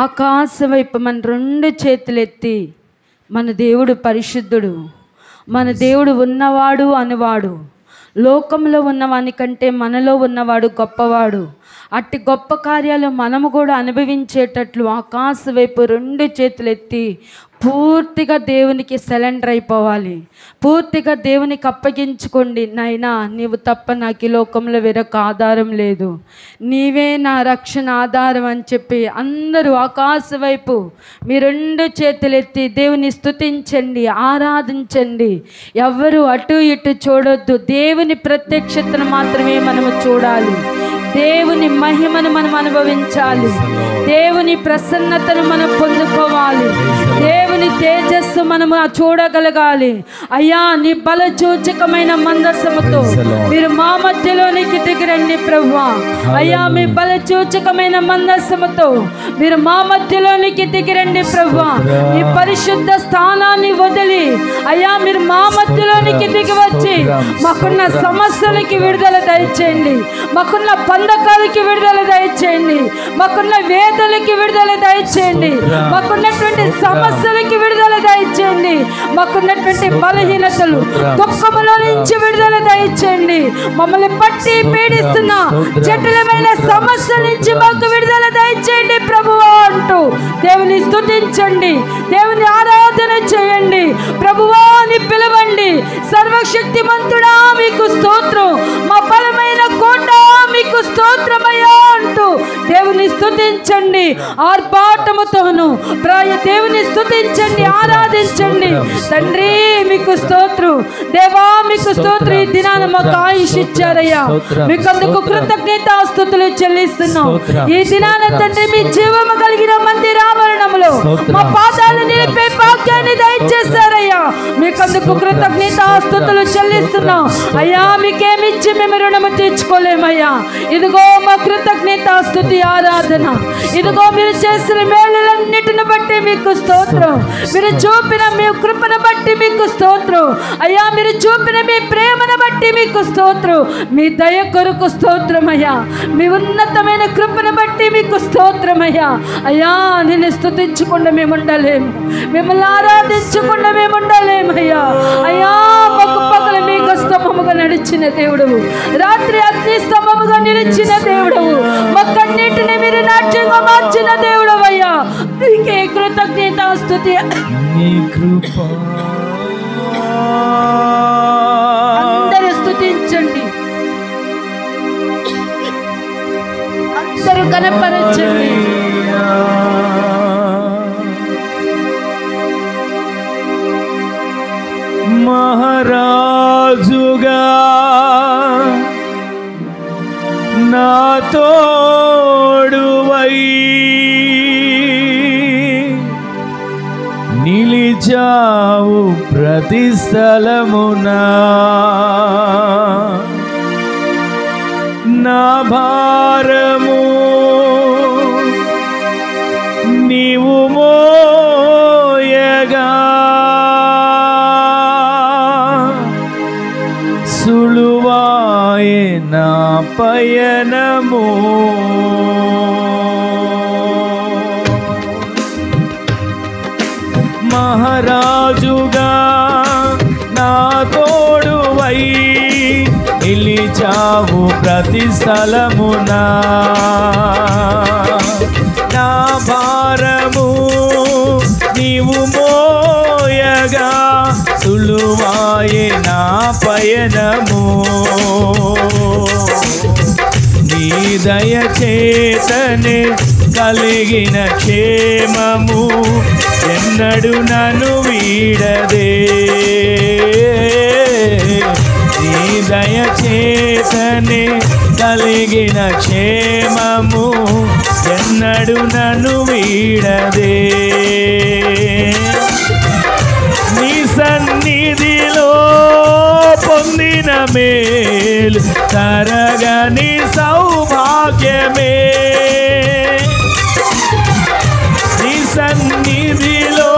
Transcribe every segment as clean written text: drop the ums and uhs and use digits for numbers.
ఆకాశం వైపు మన రెండు చేతులెత్తి మన దేవుడు పరిశుద్ధుడు, మన దేవుడు ఉన్నవాడు అనువాడు, లోకంలో ఉన్నవాని కంటే మనలో ఉన్నవాడు గొప్పవాడు, అట్టి గొప్ప కార్యాలు మనము కూడా అనుభవించేటట్లు ఆకాశం వైపు రెండు చేతులెత్తి పూర్తిగా దేవునికి సరెండర్ అయిపోవాలి. పూర్తిగా దేవునికి అప్పగించుకోండి. నాయనా, నీవు తప్ప నాకు ఈ లోకంలో వేరొక ఆధారం లేదు, నీవే నా రక్షణ ఆధారం అని చెప్పి అందరూ ఆకాశం వైపు మీ రెండు చేతులెత్తి దేవుని స్తుతించండి, ఆరాధించండి. ఎవరు అటు ఇటు చూడొద్దు. దేవుని ప్రత్యక్షతను మాత్రమే మనము చూడాలి. దేవుని మహిమను మనం అనుభవించాలి. దేవుని ప్రసన్నతను మనం పొందుకోవాలి. దేవుని తేజస్సు మనము చూడగలగాలి. అయ్యా, నీ బల సూచకమైన మందసముతో మీరు మా మధ్యలోనికి దిగిరండి ప్రభువా. అయ్యా, మీ బల సూచకమైన మందసముతో మీరు మా మధ్యలోనికి దిగిరండి ప్రభువా. మీ పరిశుద్ధ స్థానాన్ని వదిలి అయ్యా మీరు మా మధ్యలోనికి దిగి వచ్చి మాకున్న సమస్యలకి విడుదల దయచేయండి, మాకున్న బంధకాలకి విడుదల దయచేయండి, మాకున్న వేదనలకి విడుదల దయచేయండి, మాకున్నటువంటి సమస్యలకి విడుదల దయచేయండి, మాకున్నటువంటి బలహీనతలు దుఃఖముల నుంచి విడుదల దయచేయండి, మమ్మల్ని పట్టి పీడిస్తున్న జటిలమైన సమస్యల నుంచి మాకు విడుదల దయచేయండి ప్రభువా అంటూ దేవుని స్తుతించండి, దేవుని ఆరాధన చేయండి. ప్రభువా అని పిలవండి. సర్వశక్తిమంతుడా మీకు స్తోత్రం, మా బలమైన కోట మీకు స్తోత్రమయ్యా అంటూ దేవుని స్తుతించండి. ఆర్భాటముతోను దేవుని స్తుతించండి, ఆరాధించండి. తండ్రి మీకు స్తోత్రం, దేవా మీకు స్తోత్రం. ఈ దినాన మాకు ఆయుష్ ఇచ్చారయ్యా, మీకు అందుకు కృతజ్ఞతాస్తుతులు చెల్లిస్తున్నాం. ఈ దినాన తండ్రి మీ జీవము కలిగిన మందిరావరణంలో మా పాదాలు నిలిపే భాగ్యాన్ని దయచేశారయ్యా, మీకు అందుకు కృతజ్ఞతాస్తుతులు చెల్లిస్తున్నాం. అయ్యా, మీకేమిచ్చి మేము రుణము తీర్చుకోలేమయ్యా. ఇదిగో మా కృతజ్ఞతాస్తుతి ఆరాధన, ఇదిగో మీరు చేసిన మేలులన్నిటిని బట్టి మీకు స్తోత్రం, మీరు చూపిన మీ కృపను బట్టి మీకు స్తోత్రం. అయ్యా, మీరు చూపిన మీ ప్రేమను బట్టి మీకు స్తోత్రం, మీ దయ కొరకు స్తోత్రమయ్యా, మీ ఉన్నతమైన కృపను బట్టి మీకు స్తోత్రమయ్యా. అయ్యా, నిన్ను స్తుతించకుండా మేము ఉండలేము, మిమ్మల్ని ఆరాధించకుండా మేము ఉండలేమయ్యా. అయ్యా, మాకు పగలు మీకు స్తంభముగా నడిచిన దేవుడవు, రాత్రి అగ్ని స్తంభముగా నిలిచిన దేవుడవు, మా కన్నీటిని మీరు నాట్యంగా మార్చిన దేవుడవయ్యా. నీకే కృతజ్ఞతాస్తుతి. అందరూ స్తుతించండి, అందరూ కనపరచండి. మహారాజుగా నా తోడువై నిలిచావు ప్రతి స్థలమునా, నా భారము నీవు మోయగా సులువాయే నా పయనము. మహారాజుగా నా తోడువై నిలిచావు ప్రతి స్థలమునా, నా భారము నీవు మోయగా సులువాయే నా పయనము. నీ దయచేతనే కలిగిన క్షేమము ఎన్నడు నన్ను వీడదే. నీ దయచేతనే కలిగిన క్షేమము ఎన్నడు నన్ను వీడదే. నీ సన్నిధిలో పొందిన మేలు తరగని సౌభాగ్యమే, నీ సన్నిధిలో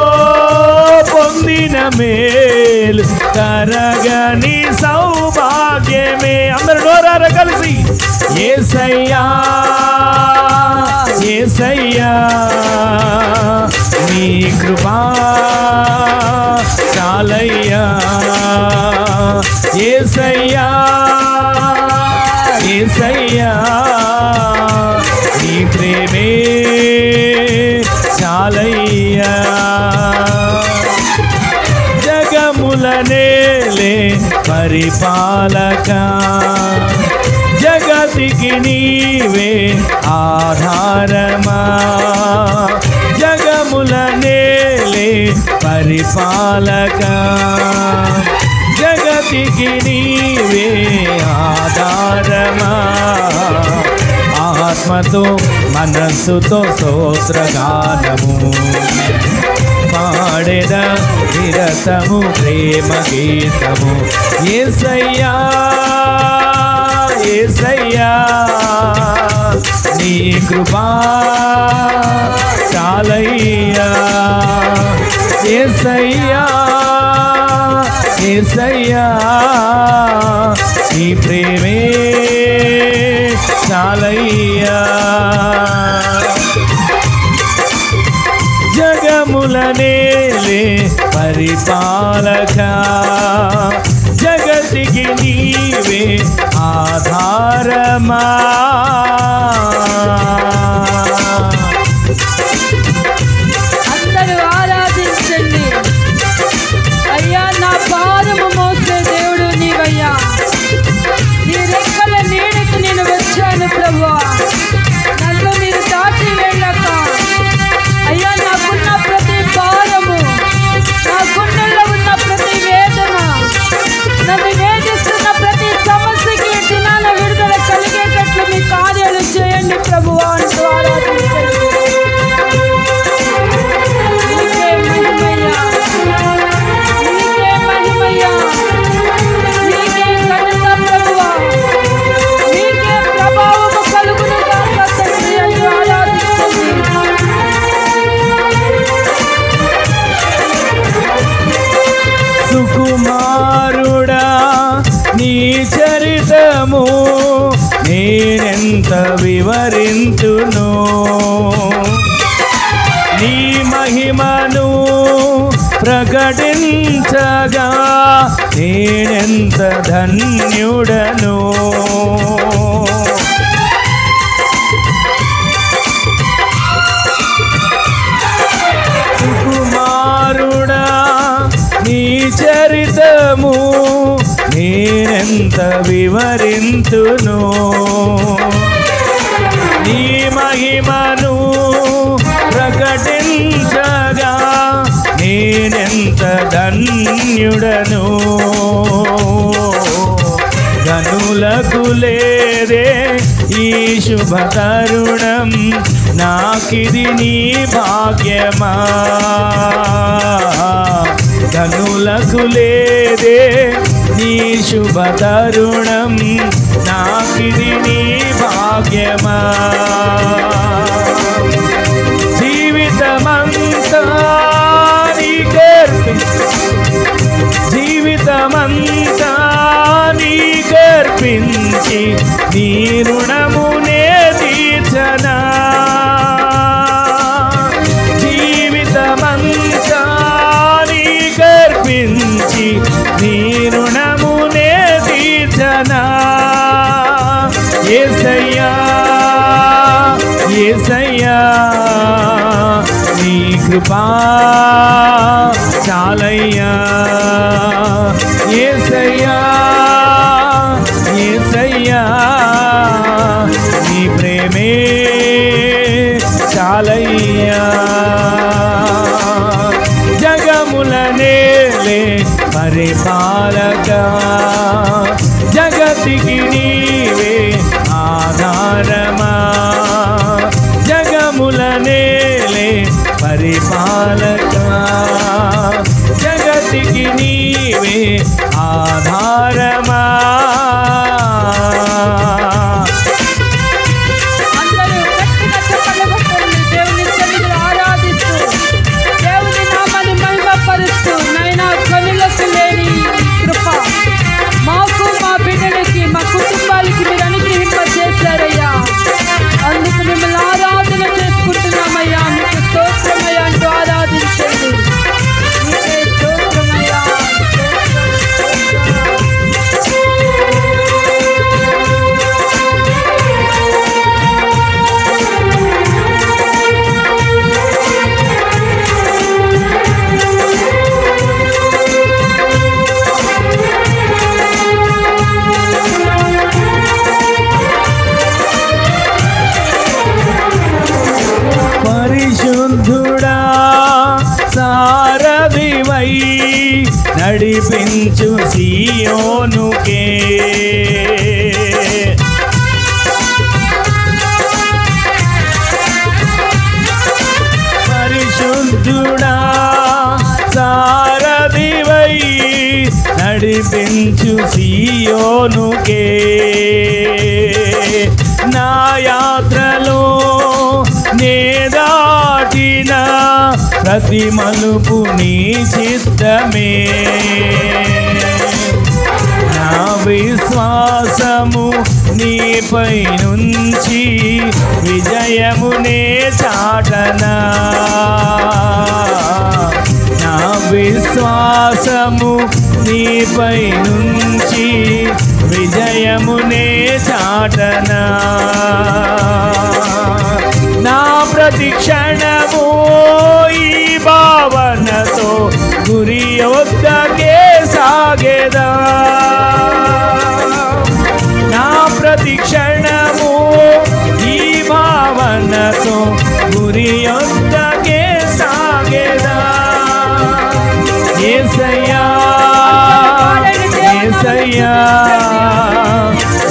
పొందిన మేలు తరగని సౌభాగ్యమే. అందరూ నోరారా కలిసి యేసయ్యా యేసయ్యా యేసయ్యా నీ కృపా చాలయ్యా యేసయ్యా యేసయ్యా నీ ప్రేమే చాలయ్యా జగములనేలే పరిపాలక జగతికి నీవే ఆధారమా జగములనేలే పరిపాలక జగతికి నీవే ఆధారమా ఆత్మతో మనస్సుతో స్తోత్రగానము పాడెద నిరతము ప్రేమ గీతము యేసయ్యా యేసయ్యా నీ కృపా చాలయ్యా యేసయ్యా యేసయ్యా నీ ప్రేమే చాలయ్యా జగములనేలే పరిపాలక జగతికి నీవే ఆధారమా అందరూ ఆరాధించండి. అయ్యా నా భారము మోసే దేవుడు నీవయ్యా. నీ రెక్కల నీడకు నేను వచ్చాను ప్రభువా. నన్ను మీరు దాటి వెళ్ళక అయ్యా నాకున్న ప్రతి భారము, నా గుండెల్లో ఉన్న ప్రతి వేదన, నన్ను వేధిస్తున్న ప్రతి సమస్యకి దినాల విడుదల కలిగేటట్లు మీ కార్యాలు చేయండి ప్రభువా అంటూ ఆరాధించండి. నీకే మహిమయ్యా, నీకే మహిమయ్యా, నీకే ఘనత ప్రభువా, నీకే ప్రభావము కలుగును గాక తండ్రి అంటూ ఆరాధించండి. సుకుమారుడా నీ చరితము నేనెంత వివరింతును నీ మహిమను ప్రకటించగా నేనెంత ధన్యుడను సుకుమారుడా నీ చరితము నేనెంత వివరింతును నీ మహిమను ప్రకటించగా నేనెంత ధన్యుడను గనులకు లేదే ఈ శుభ తరుణం నాకిది నీ భాగ్యమా గనులకు లేదే నీ శుభ తరుణం నాకిది నీ భాగ్యమా జీవితమంతా జీవితమంతా నీకర్పించి నీ రుణమునే తీర్చనా జీవితమంతా నీకర్పించి నీ రుణమునే తీర్చనా యేసయ్యా యేసయ్యా నీ కృపా చాలయ్యా యేసయ్యా యేసయ్యా నీ ప్రేమే చాలయ్యా జగములనేలే పరిపాలక జగతికి నీవే ఆధారమా జగములనేలే పరిపాలక జగతికి నీవే ఆధారమా అందరూ గట్టిగా చప్పట్లు కొట్టండి. దేవుని సన్నిధిలో ఆరాధిస్తూ దేవుని నామాన్ని మహిమపరుస్తూ నైనా కనులకు లేని కృప మాకు మా బిడ్డలకి మా కుటుంబాలకి మీరు అనుగ్రహింపజేశారయ్యా. అందుకు మిమ్మల్ని ఆరాధన చేసుకుంటున్నాం సియోనుకే. పరిశుద్ధుడా సారథివై నడిపించు సియోనుకే. నా యాత్రలో నే దాటిన ప్రతి మలుపు నీ చిత్తమే. నా విశ్వాసము నీపై నుంచి విజయమునే చాటనా. నా విశ్వాసము నీపై నుంచి విజయమునే చాటనా. నా ప్రతి క్షణము ఈ భావనతో గురి వద్దకే సాగేదా. నా ప్రతి క్షణము ఈ భావనతో గురి వద్దకే సాగేదా. యేసయ్యా యేసయ్యా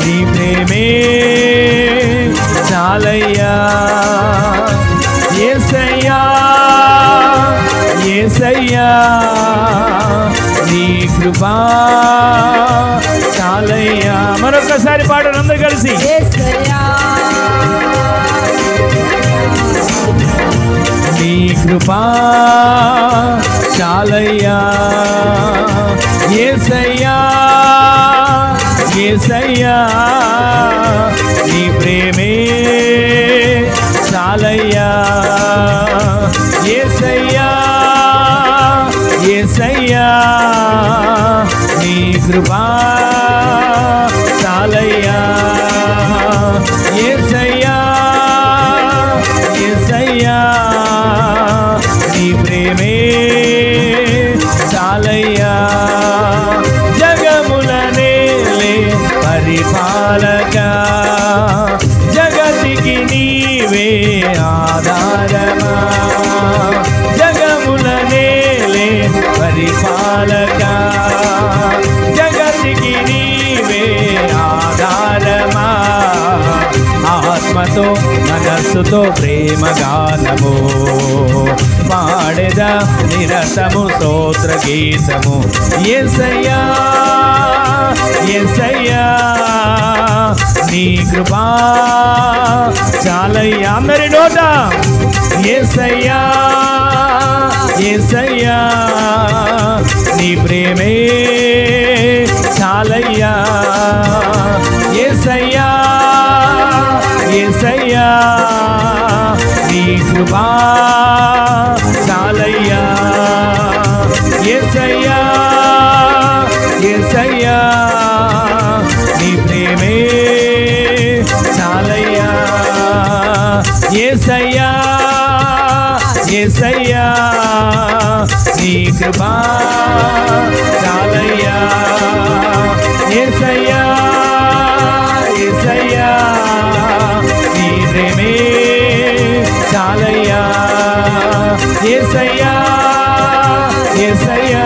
నీ ప్రేమే చాలయ్యా. యేసయ్యా యేసయ్యా నీ కృపా చాలయ్యా. మరొకసారి పాడండి అందరూ కలిసి. నీ కృపా చాలయ్యా. యేసయ్యా యేసయ్యా నీ ప్రేమే చాలయ్యా. యేసయ్యా యేసయ్యా నీ కృపా చాలయ్యా. యేసయ్యా యేసయ్యా నీ ప్రేమే చాలయ్యా. జగములనేలే పరిపాలక జగతికి నీవే ఆధారమా. జగములనేలే పరిపాలక జగతికి నీవే ఆధారమా. ఆత్మతో మనస్సుతో ప్రేమగానము పాడెద నిరతము స్తోత్ర గీతము. యేసయ్యా యేసయ్యా నీ కృపా చాలయ్యా. అందరి నోట యేసయ్యా యేసయ్యా నీ ప్రేమే చాలయ్యా. యేసయ్యా యేసయ్యా నీ కృపా చాలయ్యా. యేసయ్యా యేసయ్యా నీ ప్రేమే చాలయ్యా. యేసయ్యా యేసయ్యా నీ కృపా చాలయ్యా. యేసయ్యా యేసయ్యా నీ ప్రేమే చాలయ్యా. యేసయ్యా యేసయ్యా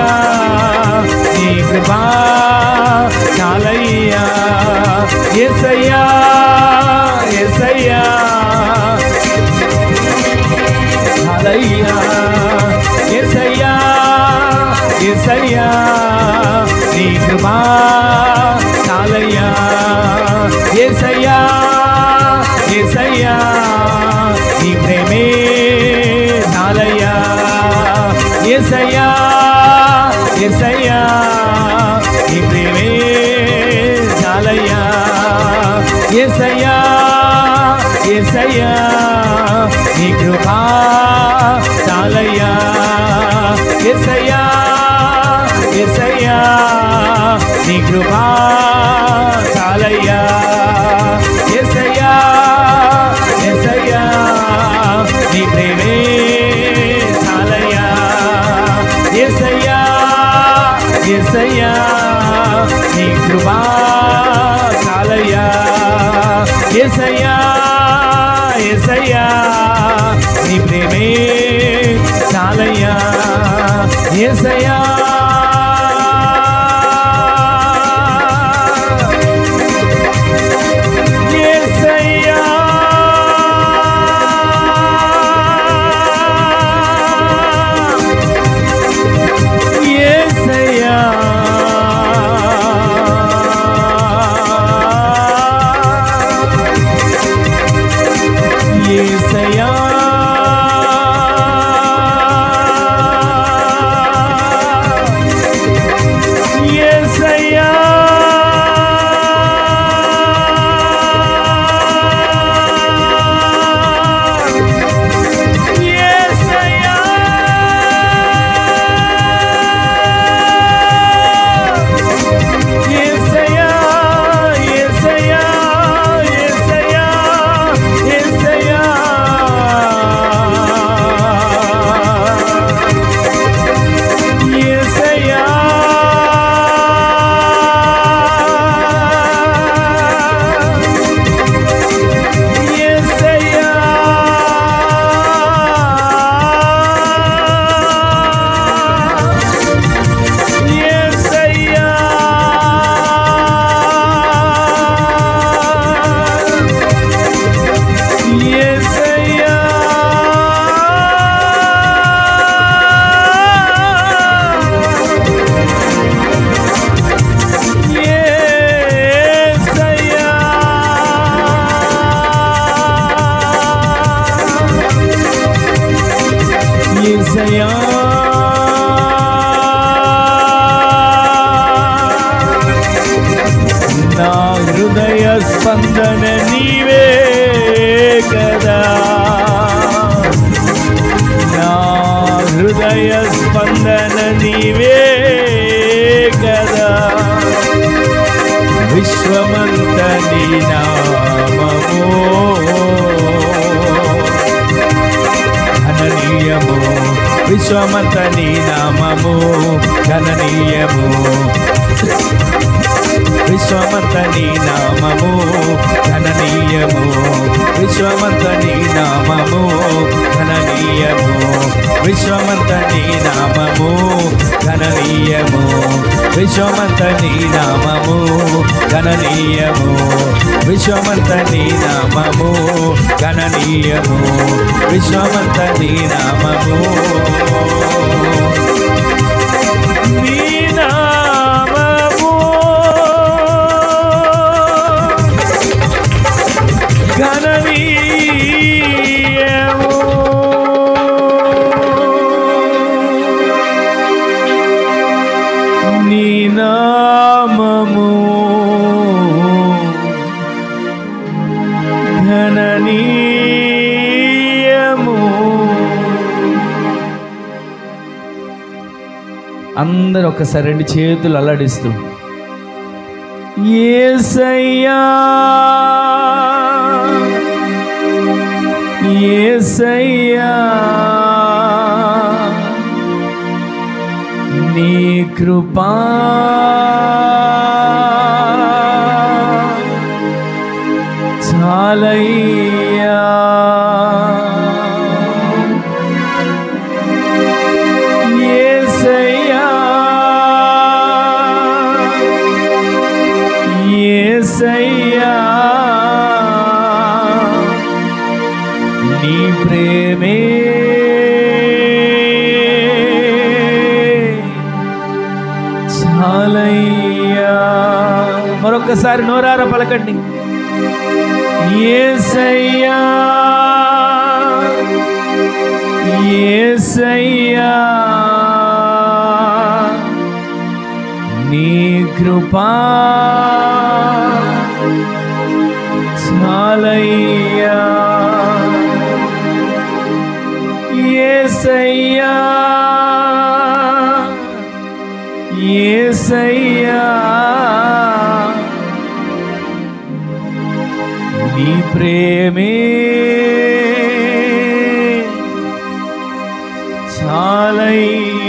నీ కృపా చాలయ్యా. యేసయ్యా యేసయ్యా చాలయ్యా. యేసయ్యా యేసయ్యా నీ కృపా చాలయ్యా. యేసయ్యా యేసయ్యా నీ ప్రేమే చాలయ్యా. యేసయ్యా యేసయ్యా నీ ప్రేమే చాలయ్యా. యేసయ్యా యేసయ్యా నీ కృపా చాలయ్యా. యేసయ్యా యేసయ్యా నీ కృపా చాలయ్యా. యేసయ్యా యేసయ్యా నీ ప్రేమే చాలయ్యా. యేసయ్యా యేసయ్యా నీ కృపా చాలయ్యా. యేసయ్యా యేసయ్యా నీ ప్రేమే చాలయ్యా. యేసయ్యా యేసయ్యా నా హృదయ స్పందన నీవే కదా, నా హృదయ స్పందన నీవే కదా, విశ్వమంత నీ నామము ఘననీయము, విశ్వమంత నీ నామము ఘననీయము, విశ్వమంత నీ నామము ఘననీయము, విశ్వమంత నీ నామము ఘననీయము, విశ్వమంత నీ నామము ఘననీయము, విశ్వమంత నీ నామము ఘననీయము, విశ్వమంత నీ నామము ఘననీయము, విశ్వమంత నీ నామము నీ నామము ఘననీయము, నీ నామము ఘననీయము. అందరూ ఒకసారి రెండు చేతులు అల్లాడిస్తూ యేసయ్యా యేసయ్యా నీ కృపా చాలయ్యా, యేసయ్యా యేసయ్యా నీ ప్రేమే చాలయ్యా. మరొకసారి నోరారా పలకండి యేసయ్యా యేసయ్యా నీ కృపా చాలయ్యా, యేసయ్యా యేసయ్యా నీ ప్రేమే చాలయ్యా.